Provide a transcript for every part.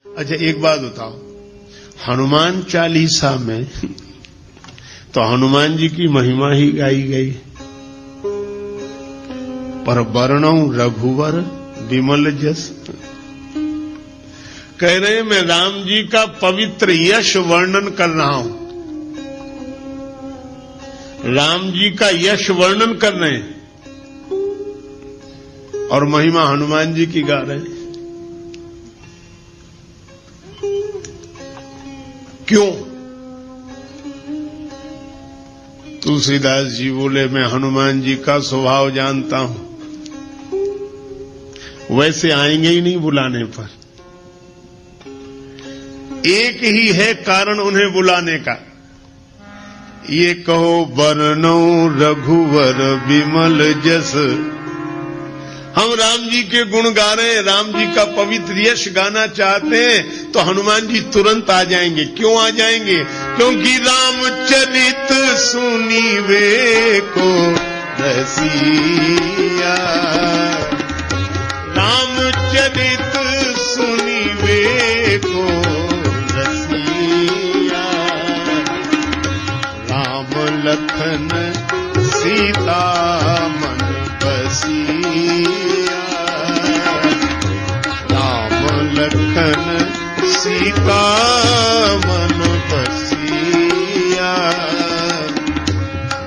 अच्छा एक बात बताओ, हनुमान चालीसा में तो हनुमान जी की महिमा ही गाई गई, पर वर्णौ रघुवर विमल जस। कह रहे मैं राम जी का पवित्र यश वर्णन कर रहा हूं, राम जी का यश वर्णन कर रहे हैं और महिमा हनुमान जी की गा रहे हैं। क्यों? तुलसीदास जी बोले मैं हनुमान जी का स्वभाव जानता हूं, वैसे आएंगे ही नहीं बुलाने पर। एक ही है कारण उन्हें बुलाने का, ये कहो वर्णौ रघुवर विमल जस। हम राम जी के गुण गा रहे हैं, राम जी का पवित्र यश गाना चाहते हैं तो हनुमान जी तुरंत आ जाएंगे। क्यों आ जाएंगे? क्योंकि रामचरित सुनीवे को रसिया, रामचरित सुनीवे को रसिया, राम लखन सीता मन बसिया, राम लखन सीता मन बसिया,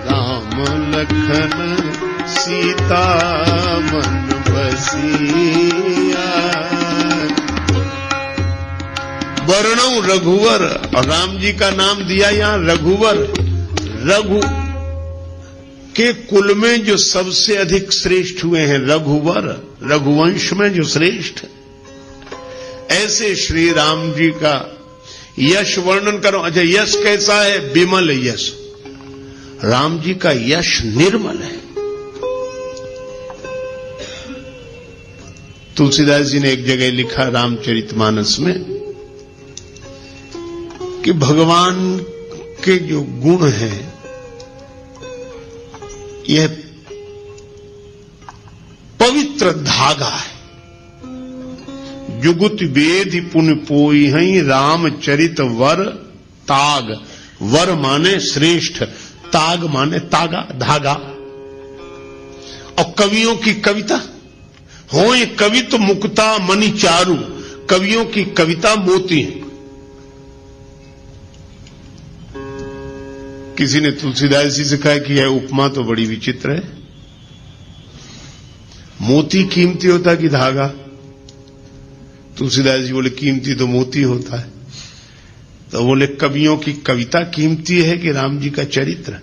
राम लखन सीता मन बसिया। वर्णौ रघुवर, और राम जी का नाम दिया यहां रघुवर। रघु के कुल में जो सबसे अधिक श्रेष्ठ हुए हैं रघुवर, रघुवंश में जो श्रेष्ठ, ऐसे श्री राम जी का यश वर्णन करो। अच्छा यश कैसा है? विमल यश। राम जी का यश निर्मल है। तुलसीदास जी ने एक जगह लिखा रामचरितमानस में कि भगवान के जो गुण हैं यह पवित्र धागा है। जुगुत वेद पुन पोई हैं रामचरित वर ताग। वर माने श्रेष्ठ, ताग माने तागा, धागा। और कवियों की कविता होए कवित मुक्ता मणि चारु, कवियों की कविता मोती है। किसी ने तुलसीदास जी से कहा कि यह उपमा तो बड़ी विचित्र है, मोती कीमती होता कि धागा? तुलसीदास जी बोले कीमती तो मोती होता है। तो बोले कवियों की कविता कीमती है कि राम जी का चरित्र?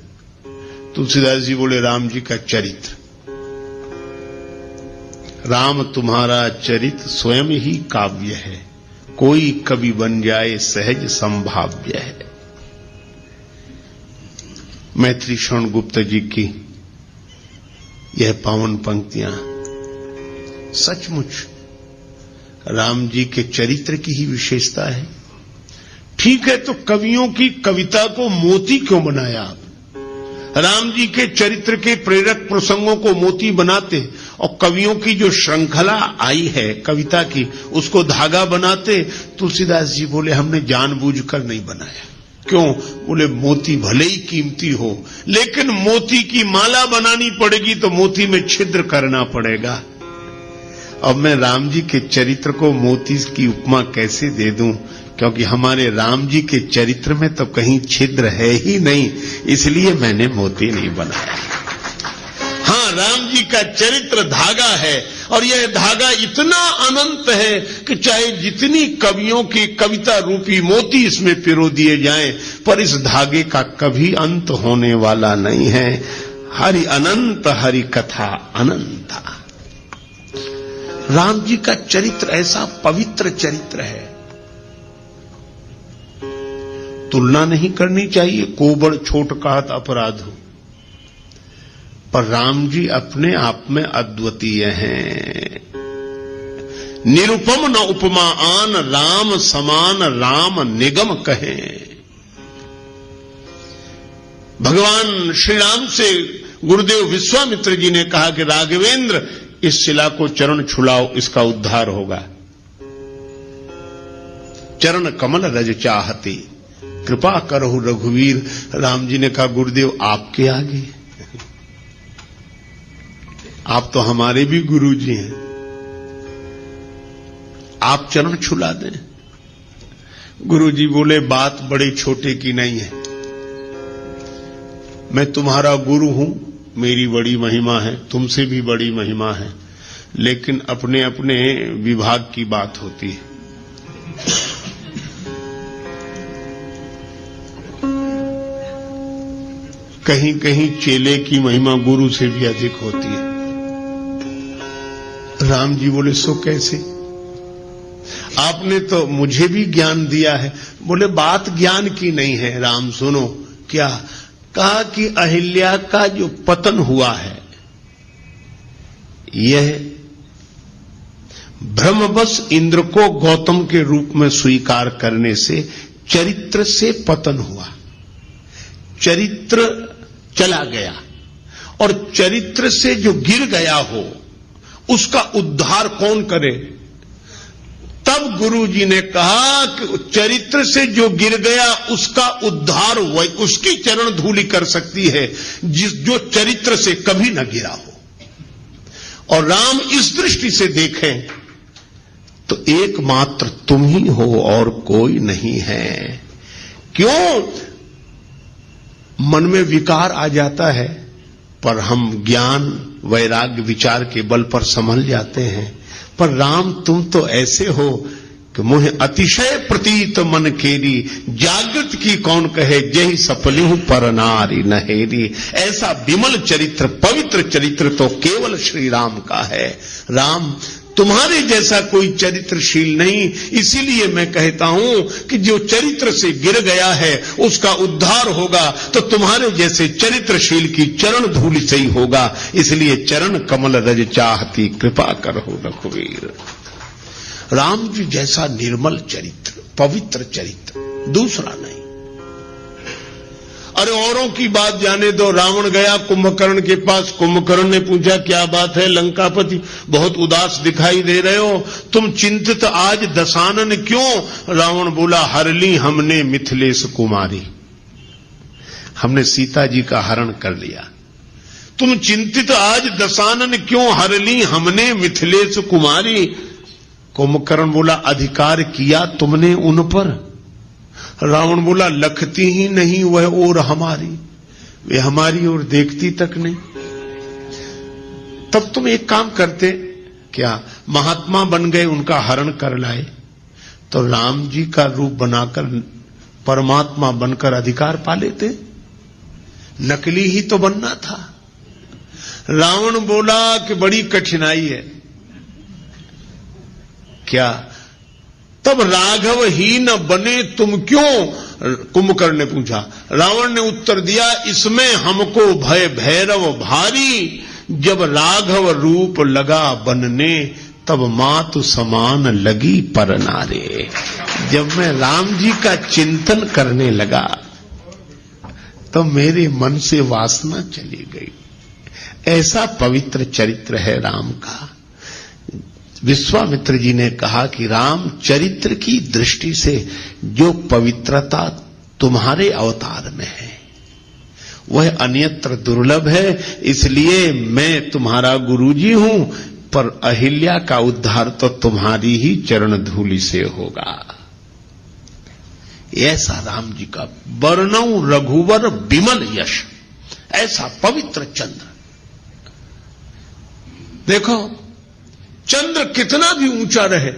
तुलसीदास जी बोले राम जी का चरित्र। राम तुम्हारा चरित स्वयं ही काव्य है, कोई कवि बन जाए सहज संभाव्य है। मैत्री शरण गुप्त जी की यह पावन पंक्तियां सचमुच राम जी के चरित्र की ही विशेषता है। ठीक है, तो कवियों की कविता को मोती क्यों बनाया आप? राम जी के चरित्र के प्रेरक प्रसंगों को मोती बनाते और कवियों की जो श्रृंखला आई है कविता की उसको धागा बनाते। तुलसीदास जी बोले हमने जानबूझकर नहीं बनाया। क्यों? बोले मोती भले ही कीमती हो, लेकिन मोती की माला बनानी पड़ेगी तो मोती में छिद्र करना पड़ेगा। अब मैं राम जी के चरित्र को मोती की उपमा कैसे दे दूं? क्योंकि हमारे राम जी के चरित्र में तो कहीं छिद्र है ही नहीं, इसलिए मैंने मोती नहीं बनाया। हाँ, राम जी का चरित्र धागा है और यह धागा इतना अनंत है कि चाहे जितनी कवियों की कविता रूपी मोती इसमें पिरो दिए जाएं, पर इस धागे का कभी अंत होने वाला नहीं है। हरि अनंत हरि कथा अनंता। राम जी का चरित्र ऐसा पवित्र चरित्र है, तुलना नहीं करनी चाहिए। कोबड़ छोट कहत अपराध हो, पर राम जी अपने आप में अद्वितीय हैं। निरुपम न उपमा आन, राम समान राम निगम कहें। भगवान श्री राम से गुरुदेव विश्वामित्र जी ने कहा कि राघवेंद्र इस शिला को चरण छुलाओ, इसका उद्धार होगा। चरण कमल रज चाहते, कृपा करहु रघुवीर। राम जी ने कहा गुरुदेव आपके आगे, आप तो हमारे भी गुरु जी हैं, आप चरण छुला दें। गुरु जी बोले बात बड़े छोटे की नहीं है, मैं तुम्हारा गुरु हूं, मेरी बड़ी महिमा है, तुमसे भी बड़ी महिमा है, लेकिन अपने अपने विभाग की बात होती है। कहीं कहीं चेले की महिमा गुरु से भी अधिक होती है। राम जी बोले सो कैसे? आपने तो मुझे भी ज्ञान दिया है। बोले बात ज्ञान की नहीं है राम, सुनो। क्या? कहा कि अहिल्या का जो पतन हुआ है यह भ्रमवश इंद्र को गौतम के रूप में स्वीकार करने से चरित्र से पतन हुआ, चरित्र चला गया, और चरित्र से जो गिर गया हो उसका उद्धार कौन करे? तब गुरु जी ने कहा कि चरित्र से जो गिर गया उसका उद्धार उसकी चरण धूलि कर सकती है जो चरित्र से कभी न गिरा हो। और राम इस दृष्टि से देखें तो एकमात्र तुम ही हो और कोई नहीं है। क्यों? मन में विकार आ जाता है पर हम ज्ञान वैराग्य विचार के बल पर संभल जाते हैं। पर राम तुम तो ऐसे हो कि मुझे अतिशय प्रतीत मन केरी, जागृत की कौन कहे जही सफलू पर नारी नहेरी। ऐसा विमल चरित्र, पवित्र चरित्र तो केवल श्री राम का है। राम तुम्हारे जैसा कोई चरित्रशील नहीं, इसीलिए मैं कहता हूं कि जो चरित्र से गिर गया है उसका उद्धार होगा तो तुम्हारे जैसे चरित्रशील की चरण धूलि से ही होगा। इसलिए चरण कमल रज चाहती, कृपा करहु रघुवीर। राम जी जैसा निर्मल चरित्र, पवित्र चरित्र दूसरा नहीं। अरे औरों की बात जाने दो। रावण गया कुंभकर्ण के पास, कुंभकर्ण ने पूछा क्या बात है लंकापति, बहुत उदास दिखाई दे रहे हो, तुम चिंतित आज दशानन क्यों? रावण बोला हर ली हमने मिथिलेश कुमारी, हमने सीता जी का हरण कर लिया। तुम चिंतित आज दशानन क्यों, हर ली हमने मिथिलेश कुमारी। कुंभकर्ण बोला अधिकार किया तुमने उन पर? रावण बोला लखती ही नहीं वह और हमारी, वे हमारी ओर देखती तक नहीं। तब तुम एक काम करते, क्या महात्मा बन गए, उनका हरण कर लाए, तो राम जी का रूप बनाकर परमात्मा बनकर अधिकार पा लेते। नकली ही तो बनना था। रावण बोला कि बड़ी कठिनाई है। क्या? तब राघव ही न बने तुम क्यों? कुंभकर्ण ने पूछा। रावण ने उत्तर दिया इसमें हमको भय भैरव भारी, जब राघव रूप लगा बनने तब मातु समान लगी पर नारे। जब मैं राम जी का चिंतन करने लगा तो मेरे मन से वासना चली गई। ऐसा पवित्र चरित्र है राम का। विश्वामित्र जी ने कहा कि राम चरित्र की दृष्टि से जो पवित्रता तुम्हारे अवतार में है वह अन्यत्र दुर्लभ है, इसलिए मैं तुम्हारा गुरुजी हूं, पर अहिल्या का उद्धार तो तुम्हारी ही चरण धूलि से होगा। ऐसा राम जी का वर्णौ रघुवर विमल यश, ऐसा पवित्र चंद्र। देखो चंद्र कितना भी ऊंचा रहे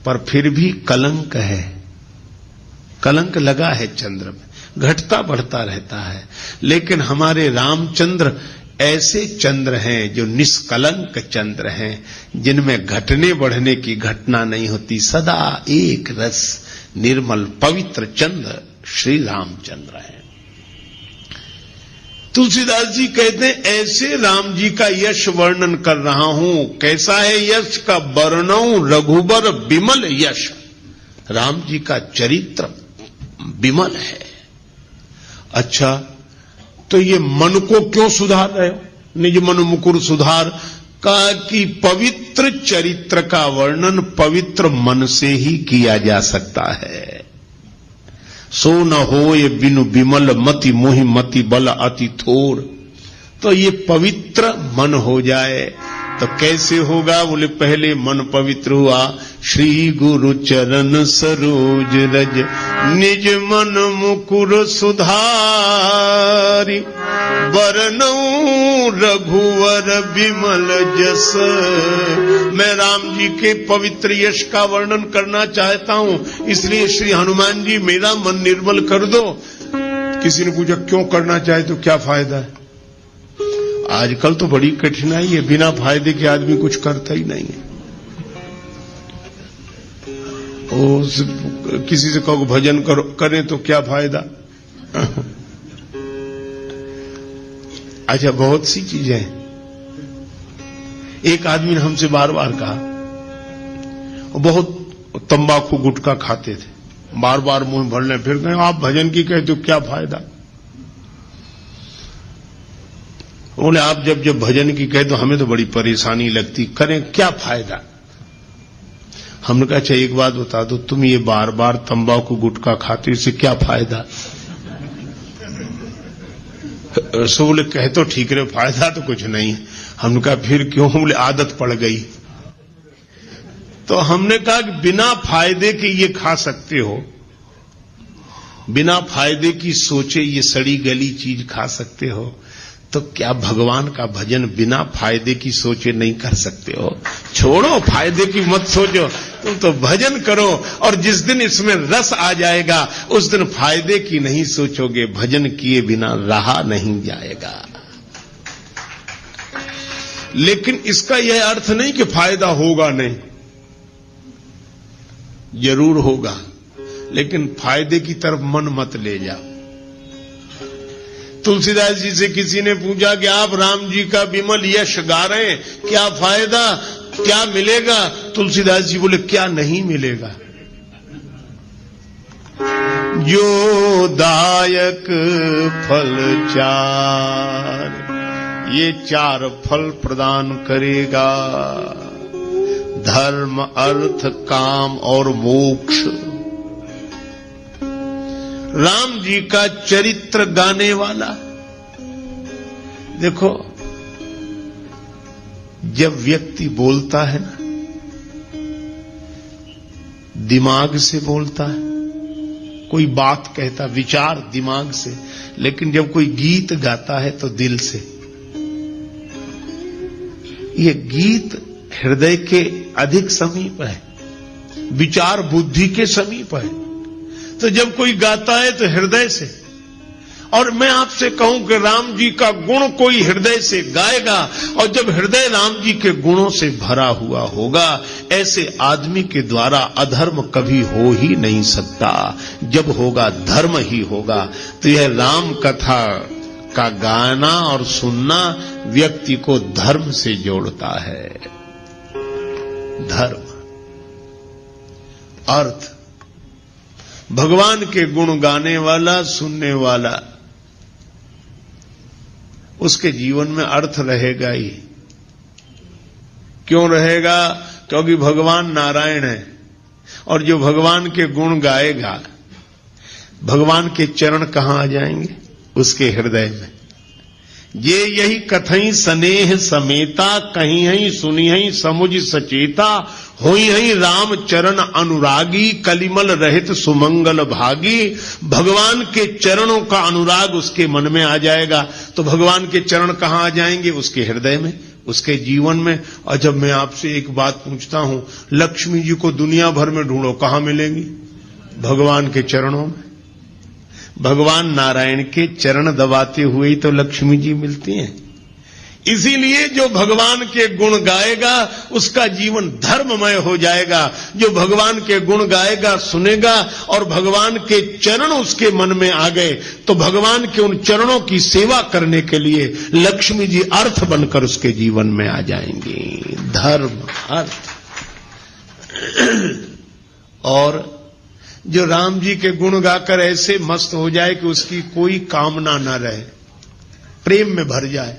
पर फिर भी कलंक है, कलंक लगा है चंद्र में, घटता बढ़ता रहता है। लेकिन हमारे रामचंद्र ऐसे चंद्र हैं जो निष्कलंक चंद्र हैं, जिनमें घटने बढ़ने की घटना नहीं होती, सदा एक रस निर्मल पवित्र चंद्र श्री रामचंद्र हैं। तुलसीदास जी कहते हैं ऐसे राम जी का यश वर्णन कर रहा हूं। कैसा है यश का? वर्णौ रघुबर विमल यश। राम जी का चरित्र विमल है। अच्छा तो ये मन को क्यों सुधार रहे हो? निज मन मुकुर सुधार, कहा कि पवित्र चरित्र का वर्णन पवित्र मन से ही किया जा सकता है। सो न होय बिनु विमल मति मोहि मति बल अति थोर। तो ये पवित्र मन हो जाए तो कैसे होगा? बोले पहले मन पवित्र हुआ, श्री गुरु चरण सरोज रज निज मन मुकुर सुधारी, बरनऊं रघुवर विमल जस। मैं राम जी के पवित्र यश का वर्णन करना चाहता हूं, इसलिए श्री हनुमान जी मेरा मन निर्मल कर दो। किसी ने पूछा क्यों करना चाहे तो क्या फायदा है? आजकल तो बड़ी कठिनाई है, बिना फायदे के आदमी कुछ करता ही नहीं है। किसी से कहो भजन करें तो क्या फायदा? अच्छा, बहुत सी चीजें हैं। एक आदमी ने हमसे बार बार कहा, वो बहुत तंबाकू गुटखा खाते थे, बार बार मुंह भरने, फिर कहें आप भजन की कहे तो क्या फायदा? बोले आप जब भजन की कहे तो हमें तो बड़ी परेशानी लगती, करें क्या फायदा? हमने कहा अच्छा एक बात बता दो, तुम ये बार बार तंबाकू गुटखा खाते हो, इससे क्या फायदा? सो बोले कहे तो ठीक रहे, फायदा तो कुछ नहीं है। हमने कहा फिर क्यों? बोले आदत पड़ गई। तो हमने कहा कि बिना फायदे के ये खा सकते हो, बिना फायदे की सोचे ये सड़ी गली चीज खा सकते हो, तो क्या भगवान का भजन बिना फायदे की सोचे नहीं कर सकते हो? छोड़ो फायदे की मत सोचो, तुम तो भजन करो, और जिस दिन इसमें रस आ जाएगा उस दिन फायदे की नहीं सोचोगे। भजन किए बिना रहा नहीं जाएगा। लेकिन इसका यह अर्थ नहीं कि फायदा होगा नहीं, जरूर होगा, लेकिन फायदे की तरफ मन मत ले जाओ। तुलसीदास जी से किसी ने पूछा कि आप राम जी का विमल यश गा रहे हैं, क्या फायदा, क्या मिलेगा? तुलसीदास जी बोले क्या नहीं मिलेगा? जो दायक फल चार, ये चार फल प्रदान करेगा, धर्म अर्थ काम और मोक्ष। राम जी का चरित्र गाने वाला, देखो जब व्यक्ति बोलता है ना, दिमाग से बोलता है, कोई बात कहता विचार दिमाग से, लेकिन जब कोई गीत गाता है तो दिल से। ये गीत हृदय के अधिक समीप है, विचार बुद्धि के समीप है। तो जब कोई गाता है तो हृदय से। और मैं आपसे कहूं कि राम जी का गुण कोई हृदय से गाएगा, और जब हृदय राम जी के गुणों से भरा हुआ होगा, ऐसे आदमी के द्वारा अधर्म कभी हो ही नहीं सकता। जब होगा धर्म ही होगा। तो यह राम कथा का गाना और सुनना व्यक्ति को धर्म से जोड़ता है। धर्म, अर्थ, भगवान के गुण गाने वाला, सुनने वाला, उसके जीवन में अर्थ रहेगा ही। क्यों रहेगा? क्योंकि भगवान नारायण है, और जो भगवान के गुण गाएगा, भगवान के चरण कहां आ जाएंगे? उसके हृदय में। ये यही कथई स्नेह समेता, कहीं हई सुनी हई समुझ सचेता, होई हई राम चरण अनुरागी, कलिमल रहित सुमंगल भागी। भगवान के चरणों का अनुराग उसके मन में आ जाएगा। तो भगवान के चरण कहां आ जाएंगे? उसके हृदय में, उसके जीवन में। और जब मैं आपसे एक बात पूछता हूं, लक्ष्मी जी को दुनिया भर में ढूंढो, कहां मिलेंगी? भगवान के चरणों में। भगवान नारायण के चरण दबाते हुए ही तो लक्ष्मी जी मिलती हैं। इसीलिए जो भगवान के गुण गाएगा उसका जीवन धर्ममय हो जाएगा। जो भगवान के गुण गाएगा, सुनेगा, और भगवान के चरण उसके मन में आ गए, तो भगवान के उन चरणों की सेवा करने के लिए लक्ष्मी जी अर्थ बनकर उसके जीवन में आ जाएंगी। धर्म, अर्थ। और जो राम जी के गुण गाकर ऐसे मस्त हो जाए कि उसकी कोई कामना न रहे, प्रेम में भर जाए,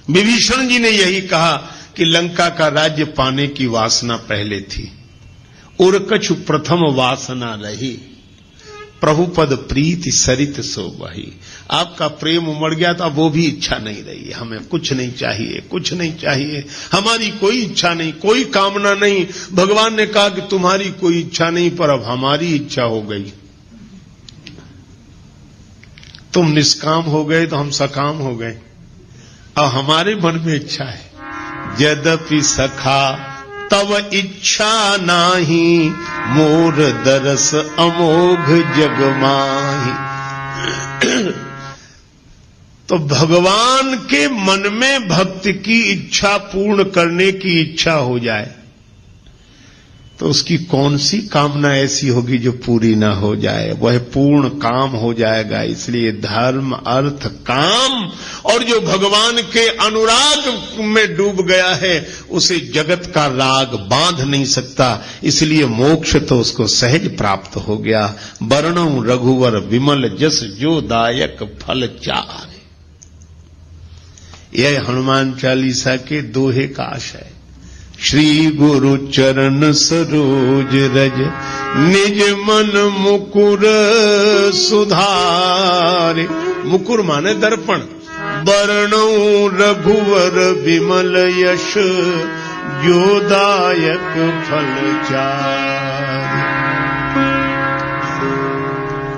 विभीषण जी ने यही कहा कि लंका का राज्य पाने की वासना पहले थी, और कछु प्रथम वासना रही, प्रभुपद प्रीति सरित सो बही। आपका प्रेम उमड़ गया तो अब वो भी इच्छा नहीं रही, हमें कुछ नहीं चाहिए, कुछ नहीं चाहिए, हमारी कोई इच्छा नहीं, कोई कामना नहीं। भगवान ने कहा कि तुम्हारी कोई इच्छा नहीं, पर अब हमारी इच्छा हो गई। तुम निष्काम हो गए तो हम सकाम हो गए, अब हमारे मन में इच्छा है। यद्यपि सखा तव इच्छा नाही, मोर दरस अमोघ जग माही। तो भगवान के मन में भक्त की इच्छा पूर्ण करने की इच्छा हो जाए तो उसकी कौन सी कामना ऐसी होगी जो पूरी ना हो जाए, वह पूर्ण काम हो जाएगा। इसलिए धर्म अर्थ काम, और जो भगवान के अनुराग में डूब गया है उसे जगत का राग बांध नहीं सकता, इसलिए मोक्ष तो उसको सहज प्राप्त हो गया। वर्णौ रघुवर विमल जस जो दायक फल चारे। यह हनुमान चालीसा के दोहे का आशय है। श्री गुरु चरण सरोज रज निज मन मुकुर सुधारे। मुकुर माने दर्पण। वर्णौ रघुवर विमल यश जो दायक फल चारे।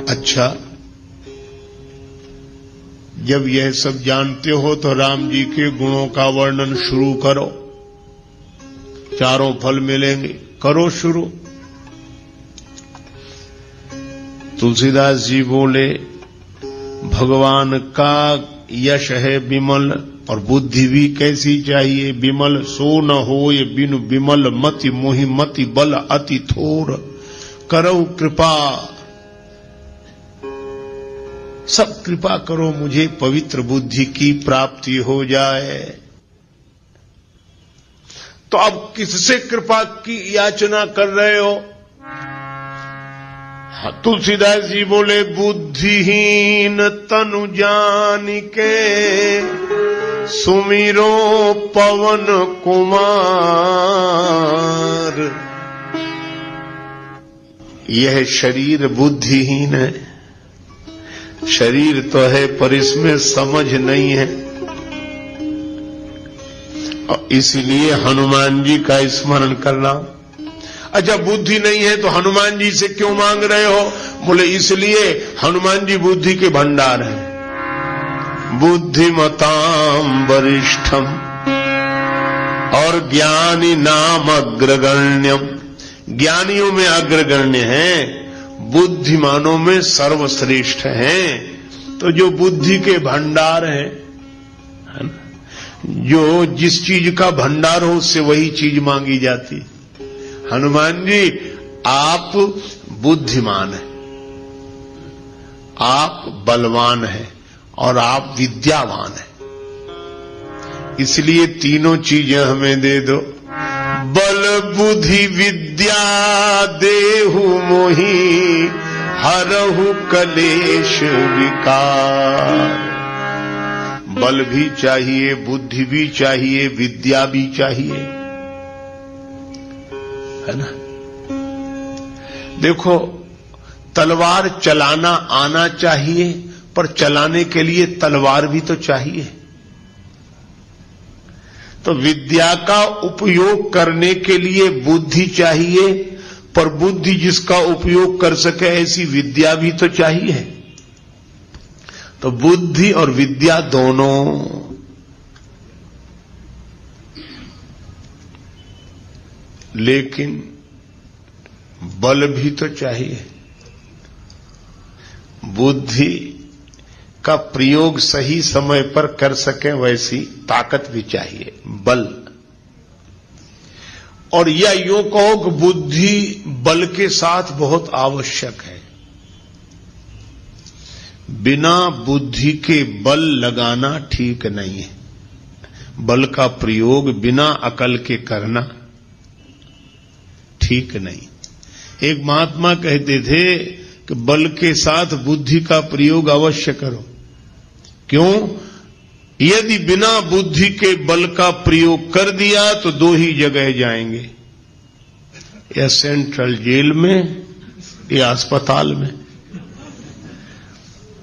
अच्छा, जब यह सब जानते हो तो राम जी के गुणों का वर्णन शुरू करो। चारों फल मिलेंगे, करो शुरू। तुलसीदास जी बोले भगवान का यश है विमल, और बुद्धि भी कैसी चाहिए? विमल सो न होय बिनु विमल मति, मोहि मति बल अति थोर। करो कृपा, सब कृपा करो मुझे पवित्र बुद्धि की प्राप्ति हो जाए। तो अब किससे कृपा की याचना कर रहे हो? तुलसीदास जी बोले बुद्धिहीन तनु जान के सुमिरो पवन कुमार। यह शरीर बुद्धिहीन है, शरीर तो है पर इसमें समझ नहीं है, और इसलिए हनुमान जी का स्मरण करना। अच्छा, बुद्धि नहीं है तो हनुमान जी से क्यों मांग रहे हो? बोले इसलिए हनुमान जी बुद्धि के भंडार हैं। बुद्धिमताम वरिष्ठम और ज्ञानी नाम अग्रगण्यम। ज्ञानियों में अग्रगण्य हैं, बुद्धिमानों में सर्वश्रेष्ठ हैं। तो जो बुद्धि के भंडार हैं, है ना, जो जिस चीज का भंडार हो उससे वही चीज मांगी जाती। हनुमान जी आप बुद्धिमान हैं, आप बलवान हैं और आप विद्यावान हैं, इसलिए तीनों चीजें हमें दे दो। बल बुद्धि विद्या देहु मोहि, हरहु कलेश विकार। बल भी चाहिए, बुद्धि भी चाहिए, विद्या भी चाहिए, है ना। देखो, तलवार चलाना आना चाहिए, पर चलाने के लिए तलवार भी तो चाहिए। तो विद्या का उपयोग करने के लिए बुद्धि चाहिए, पर बुद्धि जिसका उपयोग कर सके ऐसी विद्या भी तो चाहिए। तो बुद्धि और विद्या दोनों, लेकिन बल भी तो चाहिए। बुद्धि का प्रयोग सही समय पर कर सके वैसी ताकत भी चाहिए, बल। और या यूं कहो कि बुद्धि बल के साथ बहुत आवश्यक है। बिना बुद्धि के बल लगाना ठीक नहीं है। बल का प्रयोग बिना अकल के करना ठीक नहीं। एक महात्मा कहते थे कि बल के साथ बुद्धि का प्रयोग अवश्य करो। क्यों? यदि बिना बुद्धि के बल का प्रयोग कर दिया तो दो ही जगह जाएंगे, या सेंट्रल जेल में या अस्पताल में।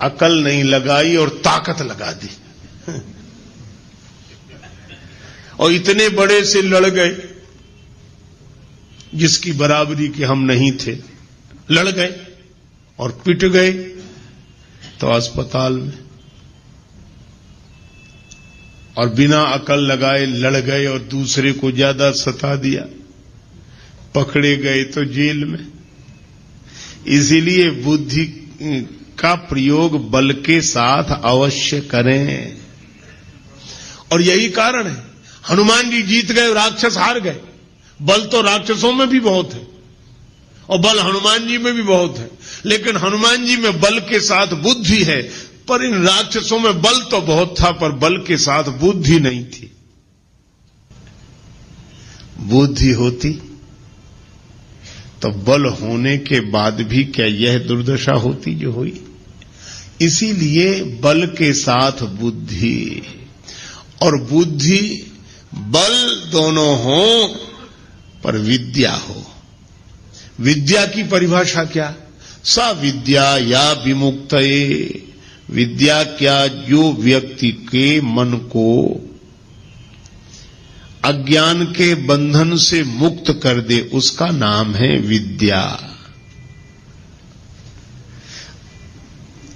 अकल नहीं लगाई और ताकत लगा दी, और इतने बड़े से लड़ गए जिसकी बराबरी के हम नहीं थे, लड़ गए और पिट गए तो अस्पताल में, और बिना अकल लगाए लड़ गए और दूसरे को ज्यादा सता दिया, पकड़े गए तो जेल में। इसीलिए बुद्धि का प्रयोग बल के साथ अवश्य करें, और यही कारण है हनुमान जी जीत गए, राक्षस हार गए। बल तो राक्षसों में भी बहुत है और बल हनुमान जी में भी बहुत है, लेकिन हनुमान जी में बल के साथ बुद्धि है, पर इन राक्षसों में बल तो बहुत था पर बल के साथ बुद्धि नहीं थी। बुद्धि होती तो बल होने के बाद भी क्या यह दुर्दशा होती जो हुई। इसीलिए बल के साथ बुद्धि, और बुद्धि बल दोनों हो पर विद्या हो। विद्या की परिभाषा क्या? सा विद्या या विमुक्तये, विद्या क्या? जो व्यक्ति के मन को अज्ञान के बंधन से मुक्त कर दे, उसका नाम है विद्या।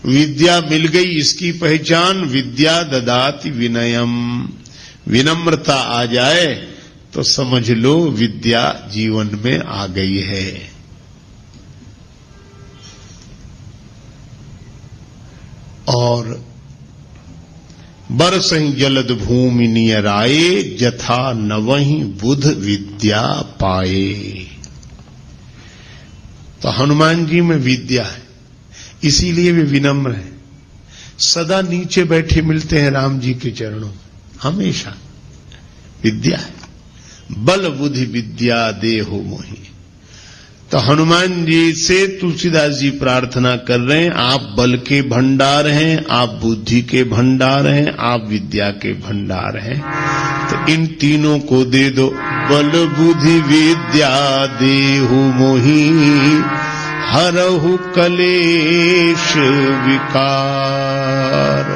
विद्या मिल गई, इसकी पहचान विद्या ददाति विनयम। विनम्रता आ जाए तो समझ लो विद्या जीवन में आ गई है। और बरसहि जलद भूमि नियराए, जथा नवहि बुध विद्या पाए। तो हनुमान जी में विद्या है, इसीलिए वे विनम्र हैं। सदा नीचे बैठे मिलते हैं राम जी के चरणों में, हमेशा विद्या है। बल बुद्धि विद्या देहु मोहि। तो हनुमान जी से तुलसीदास जी प्रार्थना कर रहे हैं, आप बल के भंडार हैं, आप बुद्धि के भंडार हैं, आप विद्या के भंडार हैं, तो इन तीनों को दे दो। बल बुद्धि विद्या देहु मोहि, हरहु कलेश विकार।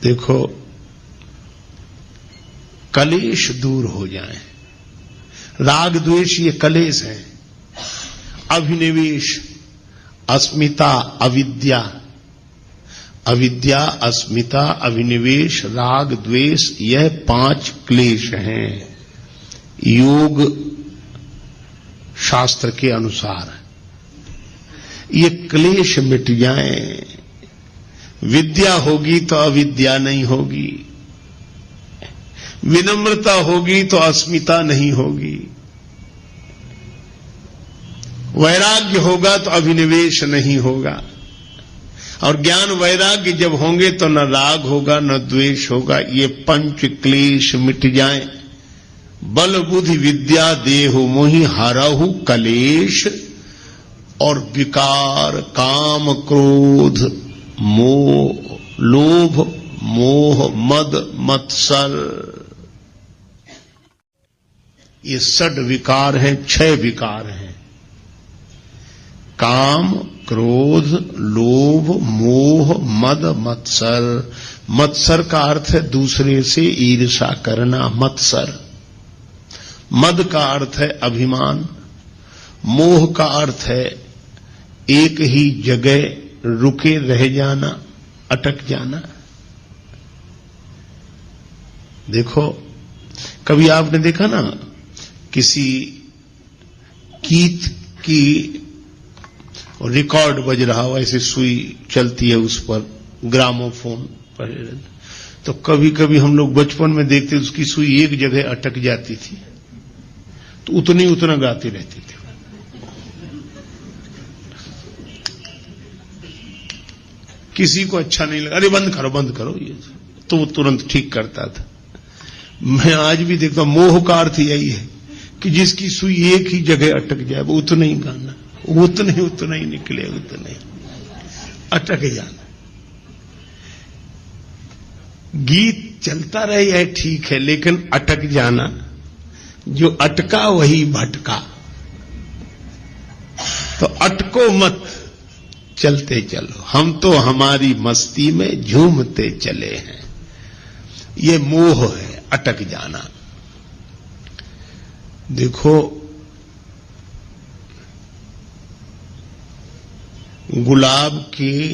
देखो, कलेश दूर हो जाए। राग द्वेष ये कलेश है। अभिनिवेश, अस्मिता, अविद्या, अविद्या, अस्मिता, अभिनिवेश, राग द्वेष, यह 5 क्लेश हैं योग शास्त्र के अनुसार। ये क्लेश मिट जाएं, विद्या होगी तो अविद्या नहीं होगी, विनम्रता होगी तो अस्मिता नहीं होगी, वैराग्य होगा तो अभिनिवेश नहीं होगा, और ज्ञान वैराग्य जब होंगे तो न राग होगा न द्वेष होगा। ये 5 क्लेश मिट जाएं। बल बुद्धि विद्या देहु मोहि, हरहु कलेश और विकार, काम क्रोध मोह, लोभ मोह मद मत्सर, ये 6 विकार हैं, 6 विकार हैं। काम क्रोध लोभ मोह मद मत्सर। मत्सर का अर्थ है दूसरे से ईर्ष्या करना, मत्सर। मद का अर्थ है अभिमान। मोह का अर्थ है एक ही जगह रुके रह जाना, अटक जाना। देखो, कभी आपने देखा ना, किसी गीत की रिकॉर्ड बज रहा हो, ऐसे सुई चलती है उस पर, ग्रामोफोन पर, तो कभी कभी हम लोग बचपन में देखते उसकी सुई एक जगह अटक जाती थी तो उतना गाती रहती थी। किसी को अच्छा नहीं लगा, अरे बंद करो ये, तो वो तुरंत ठीक करता था। मैं आज भी देखता हूं, मोह का अर्थ यही है कि जिसकी सुई एक ही जगह अटक जाए वो उतना ही गाना, उतने उतना ही निकले, उतने अटक जाना। गीत चलता रहे यह ठीक है, लेकिन अटक जाना, जो अटका वही भटका। तो अटको मत, चलते चलो। हम तो हमारी मस्ती में झूमते चले हैं। ये मोह है, अटक जाना। देखो, गुलाब के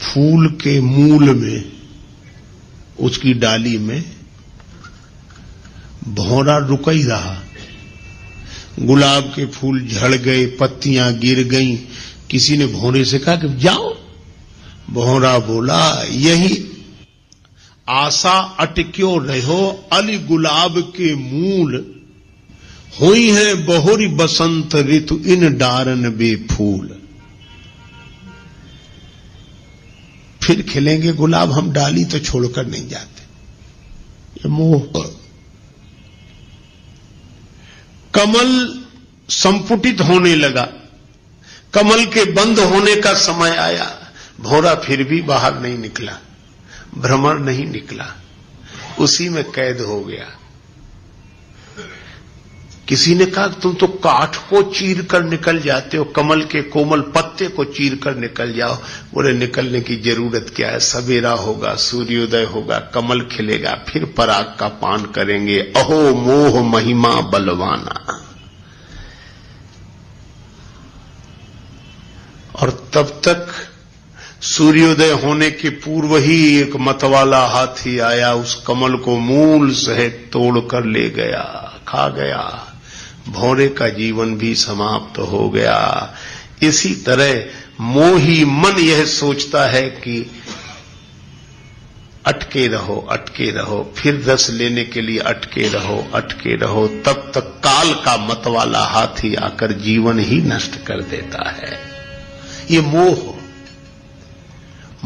फूल के मूल में, उसकी डाली में भौरा रुक ही रहा। गुलाब के फूल झड़ गए, पत्तियां गिर गईं। किसी ने भौरे से कहा कि जाओ। भौरा बोला, यही आशा अटक्यो रहो, अली गुलाब के मूल। हुई है बहुरी बसंत ऋतु, इन डारन बेफूल। फिर खिलेंगे गुलाब, हम डाली तो छोड़कर नहीं जाते। ये मोह। कमल संपुटित होने लगा, कमल के बंद होने का समय आया। भौरा फिर भी बाहर नहीं निकला, भ्रमर नहीं निकला, उसी में कैद हो गया। किसी ने कहा तुम तो काठ को चीर कर निकल जाते हो, कमल के कोमल पत्ते को चीर कर निकल जाओ। बोले निकलने की जरूरत क्या है, सवेरा होगा, सूर्योदय होगा, कमल खिलेगा, फिर पराग का पान करेंगे। अहो मोह महिमा बलवाना। और तब तक सूर्योदय होने के पूर्व ही एक मतवाला हाथी आया, उस कमल को मूल सहित तोड़कर ले गया, खा गया। भौरे का जीवन भी समाप्त हो गया। इसी तरह मोही मन यह सोचता है कि अटके रहो, अटके रहो, फिर रस लेने के लिए अटके रहो, अटके रहो। तब तक काल का मतवाला हाथी आकर जीवन ही नष्ट कर देता है। ये मोह।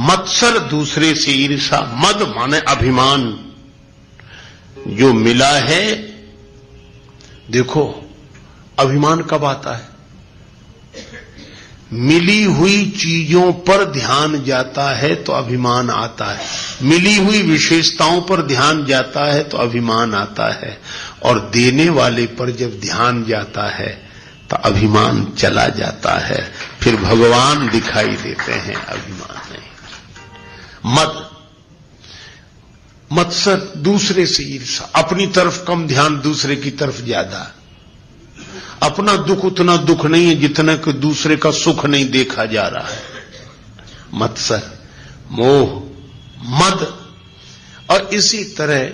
मत्सर, दूसरे से ईर्षा। मद माने अभिमान। जो मिला है, देखो अभिमान कब आता है, मिली हुई चीजों पर ध्यान जाता है तो अभिमान आता है, मिली हुई विशेषताओं पर ध्यान जाता है तो अभिमान आता है, और देने वाले पर जब ध्यान जाता है तो अभिमान चला जाता है। फिर भगवान दिखाई देते हैं, अभिमान नहीं। मद, मत्सर, दूसरे से ईर्षा, अपनी तरफ कम ध्यान, दूसरे की तरफ ज्यादा। अपना दुख उतना दुख नहीं है जितना कि दूसरे का सुख नहीं देखा जा रहा है। मत्सर, मोह, मद। और इसी तरह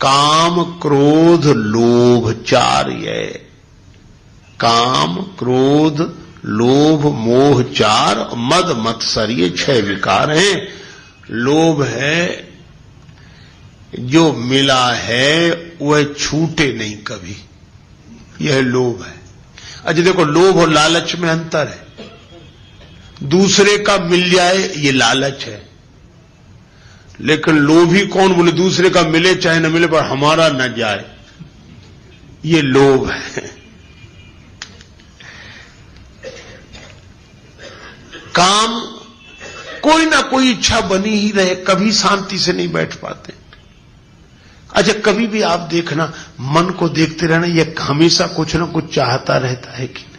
काम, क्रोध, लोभ, चार। ये काम, क्रोध, लोभ, मोह चार, मद, मत्सर, ये 6 विकार हैं। लोभ है, जो मिला है वह छूटे नहीं कभी, यह लोभ है। अच्छा देखो, लोभ और लालच में अंतर है। दूसरे का मिल जाए ये लालच है, लेकिन लोभी कौन, बोले दूसरे का मिले चाहे न मिले पर हमारा न जाए, ये लोभ है। काम, कोई ना कोई इच्छा बनी ही रहे, कभी शांति से नहीं बैठ पाते। अच्छा कभी भी आप देखना, मन को देखते रहना, यह हमेशा कुछ ना कुछ चाहता रहता है कि नहीं।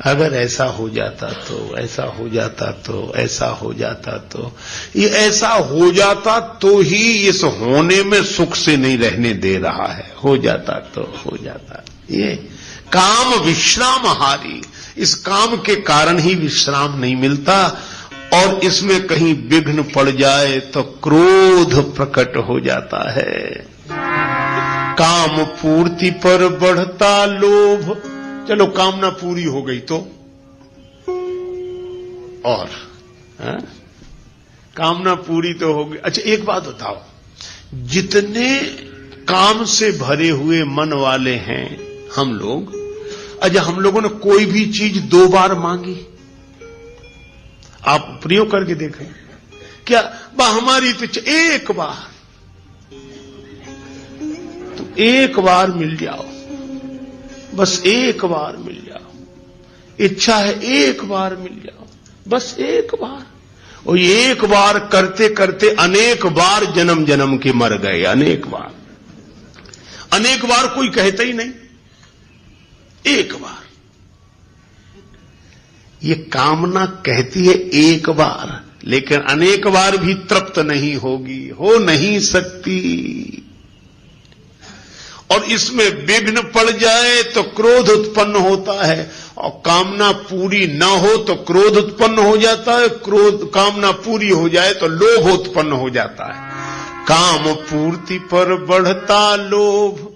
अगर ऐसा हो जाता तो, ऐसा हो जाता तो, ऐसा हो जाता तो, ये ऐसा हो जाता तो ही इस होने में सुख से नहीं रहने दे रहा है। हो जाता तो हो जाता। ये काम विश्रामहारी, इस काम के कारण ही विश्राम नहीं मिलता, और इसमें कहीं विघ्न पड़ जाए तो क्रोध प्रकट हो जाता है। काम पूर्ति पर बढ़ता लोभ। चलो कामना पूरी हो गई तो और कामना पूरी तो हो गई। अच्छा एक बात बताओ, जितने काम से भरे हुए मन वाले हैं हम लोग, अच्छा हम लोगों ने कोई भी चीज 2 बार मांगी? आप प्रयोग करके देखें क्या? हमारी तो एक बार, तो एक बार मिल जाओ, बस एक बार मिल जाओ, इच्छा है एक बार मिल जाओ, बस एक बार। और ये एक बार करते करते अनेक बार जन्म जन्म के मर गए, अनेक बार। अनेक बार कोई कहता ही नहीं, एक बार। ये कामना कहती है एक बार, लेकिन अनेक बार भी तृप्त नहीं होगी, हो नहीं सकती। और इसमें विघ्न पड़ जाए तो क्रोध उत्पन्न होता है, और कामना पूरी न हो तो क्रोध उत्पन्न हो जाता है, कामना पूरी हो जाए तो लोभ उत्पन्न हो जाता है। काम पूर्ति पर बढ़ता लोभ,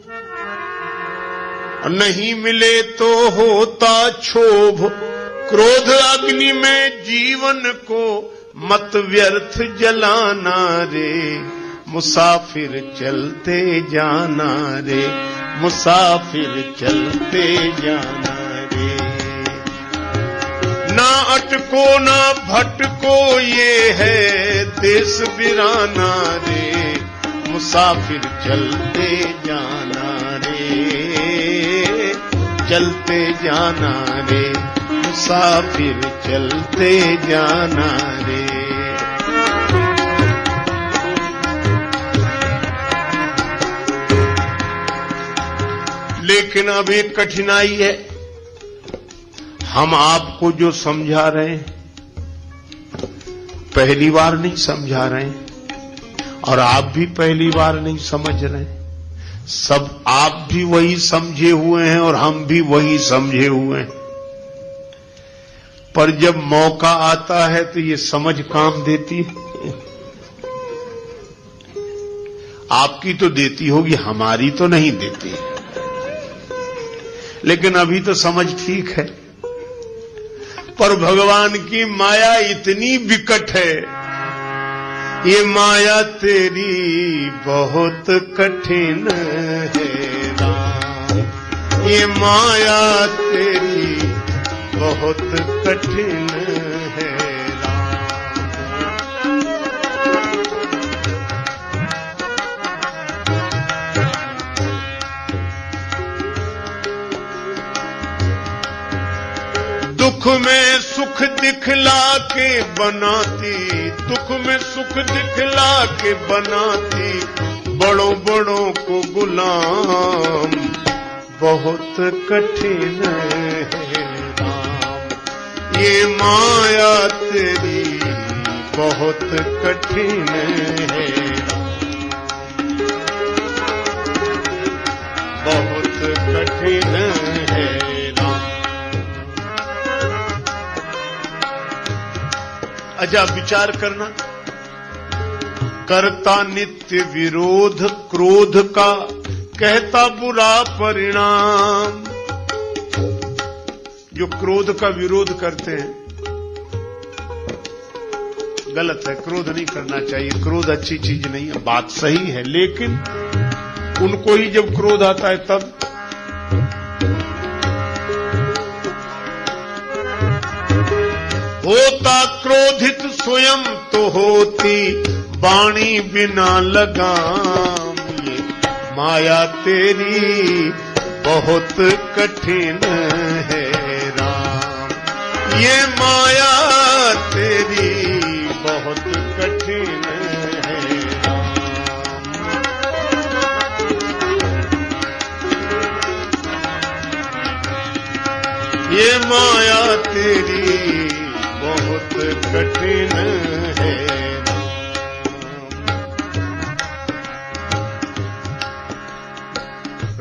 नहीं मिले तो होता क्षोभ। क्रोध अग्नि में जीवन को मत व्यर्थ जलाना रे, मुसाफिर चलते जाना रे, मुसाफिर चलते जाना रे। ना अटको ना भटको ये है देश बिराना रे, मुसाफिर चलते जाना रे, चलते जाना रे, मुसाफिर चलते जाना रे। लेकिन अब एक कठिनाई है, हम आपको जो समझा रहे हैं पहली बार नहीं समझा रहे हैं, और आप भी पहली बार नहीं समझ रहे हैं। सब आप भी वही समझे हुए हैं और हम भी वही समझे हुए हैं। पर जब मौका आता है तो ये समझ काम देती है। आपकी तो देती होगी, हमारी तो नहीं देती। लेकिन अभी तो समझ ठीक है, पर भगवान की माया इतनी विकट है, ये माया तेरी बहुत कठिन है राम, ये माया तेरी बहुत कठिन है राम। दुख में सुख दिखला के बनाती, दुख में सुख दिखला के बनाती, बड़ों बड़ों को गुलाम बहुत कठिन है राम। ये माया तेरी बहुत कठिन है राम, बहुत कठिन है राम। अच्छा विचार करना, करता नित्य विरोध क्रोध का, कहता बुरा परिणाम। जो क्रोध का विरोध करते हैं गलत है, क्रोध नहीं करना चाहिए, क्रोध अच्छी चीज नहीं है, बात सही है। लेकिन उनको ही जब क्रोध आता है तब होता क्रोधित स्वयं तो होती वाणी बिना लगाम। ये माया तेरी बहुत कठिन है राम, ये माया तेरी बहुत कठिन है राम। ये माया तेरी बहुत कठिन है राम।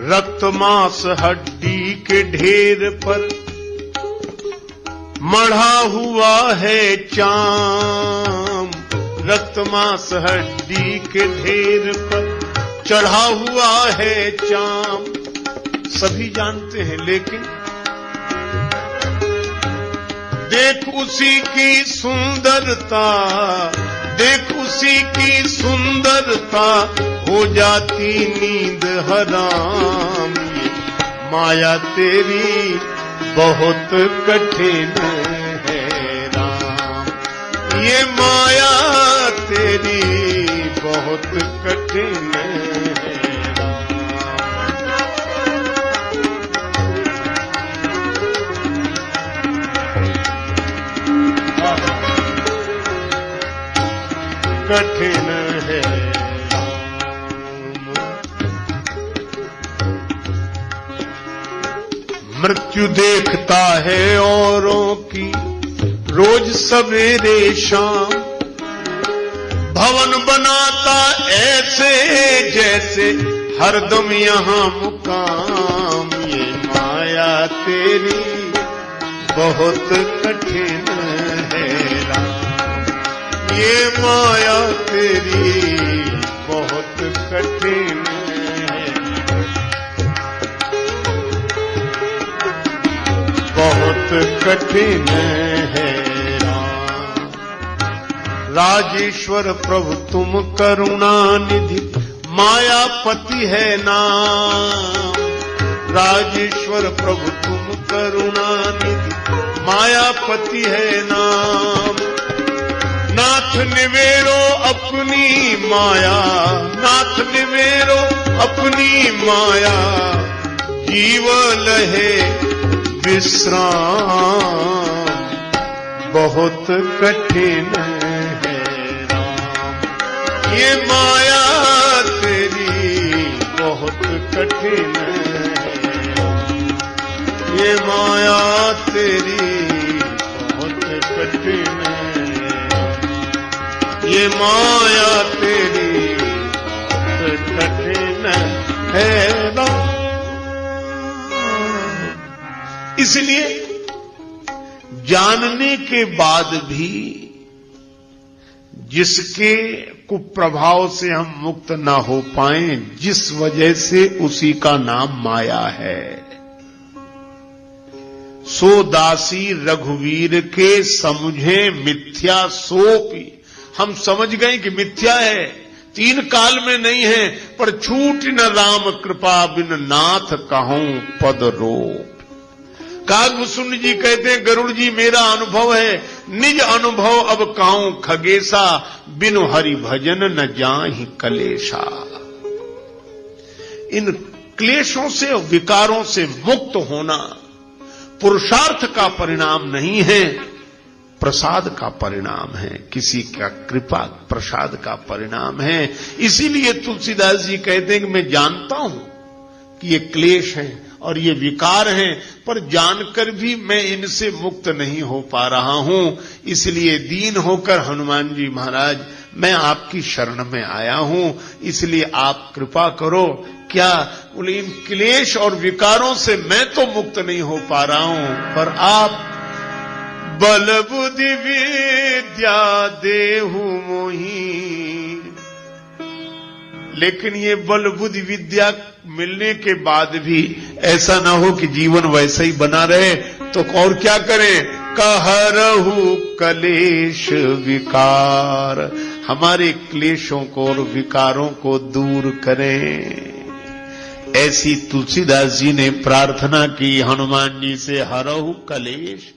रक्त मांस हड्डी के ढेर पर मढ़ा हुआ है चाम। रक्त मांस हड्डी के ढेर पर चढ़ा हुआ है चाम। सभी जानते हैं, लेकिन देख उसी की सुंदरता, देख उसी की सुंदरता, हो जाती नींद हराम। ये माया तेरी बहुत कठिन है राम, ये माया तेरी बहुत कठिन है राम। कठिन है। मृत्यु देखता है औरों की रोज सवेरे शाम, भवन बनाता ऐसे जैसे हरदम यहाँ मुकाम। ये माया तेरी बहुत कठिन है राम, ये माया तेरी बहुत कठिन है, बहुत कठिन है राम। राजेश्वर प्रभु तुम करुणा निधि, मायापति है नाम। राजेश्वर प्रभु तुम करुणा निधि, मायापति है नाम। नाथ निवेरो अपनी माया, नाथ निवेरो अपनी माया, जीव लहे विश्राम। बहुत कठिन है राम, ये माया तेरी बहुत कठिन है, ये माया तेरी बहुत कठिन है, ये माया तेरी बहुत कठिन है राम। इसलिए जानने के बाद भी जिसके कुप्रभाव से हम मुक्त न हो पाए, जिस वजह से उसी का नाम माया है। सो दासी रघुवीर के समझे मिथ्या सोपी। हम समझ गए कि मिथ्या है, तीन काल में नहीं है, पर छूट न राम कृपा बिन नाथ कहूं पद रोप। कागभूषण जी कहते हैं गरुड़ जी मेरा अनुभव है, निज अनुभव अब कहूं खगेशा, बिनु हरि भजन न जाहि कलेशा। इन क्लेशों से और विकारों से मुक्त होना पुरुषार्थ का परिणाम नहीं है, प्रसाद का परिणाम है, किसी का कृपा प्रसाद का परिणाम है। इसीलिए तुलसीदास जी कहते हैं कि मैं जानता हूं कि ये क्लेश है और ये विकार हैं, पर जानकर भी मैं इनसे मुक्त नहीं हो पा रहा हूं। इसलिए दीन होकर हनुमान जी महाराज मैं आपकी शरण में आया हूं, इसलिए आप कृपा करो। क्या बोले, इन क्लेश और विकारों से मैं तो मुक्त नहीं हो पा रहा हूं, पर आप बल बुद्धि विद्या देहु मोहि। लेकिन ये बल बुद्धि विद्या मिलने के बाद भी ऐसा ना हो कि जीवन वैसा ही बना रहे, तो और क्या करें? कहरहु कलेश विकार, हमारे क्लेशों को और विकारों को दूर करें। ऐसी तुलसीदास जी ने प्रार्थना की हनुमान जी से, हरहु कलेश